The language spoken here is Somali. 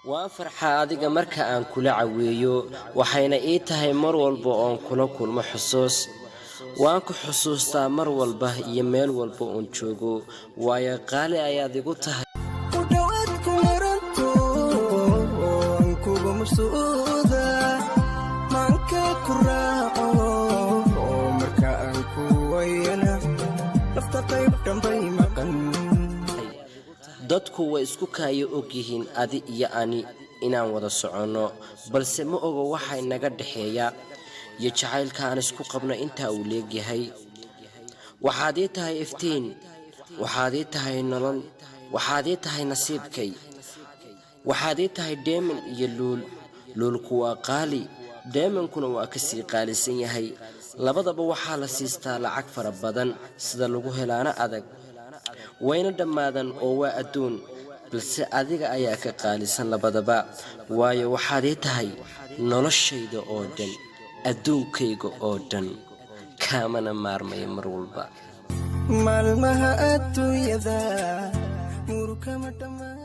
waan farxaa adiga marka aan kula caweeyo waxayna ii tahay mar walba oon kula kulmo xusuus waan ku xusuustaa mar walba iyo meel walba oon joogo waayo qaali ayaad igu tahay dadku way isku kaayo og yihiin adi iyo ani inaan wada socono balse ma ogo waxa inaga dhaxeeya iyo jacaylka aan isku qabno inta uu leeyahay waxaad ii tahay iftiin waxaad ii tahay nolol waxaad ii tahay nasiibkay waxaad ii tahay deeman iyo luulku waa qaali deemankuna waa ka sii qaalisan yahay labadaba waxaa la siistaa lacag fara badan sida lagu helaana adag wayna dhamaadan oo waa adduun balse adiga ayaa ka qaalisan labadaba waayo waxaad ii tahay noloshayda oo dhan adduunkayga oo dhan kaamana maarmay mar walba maalmaha adduunyada murukama dhamaan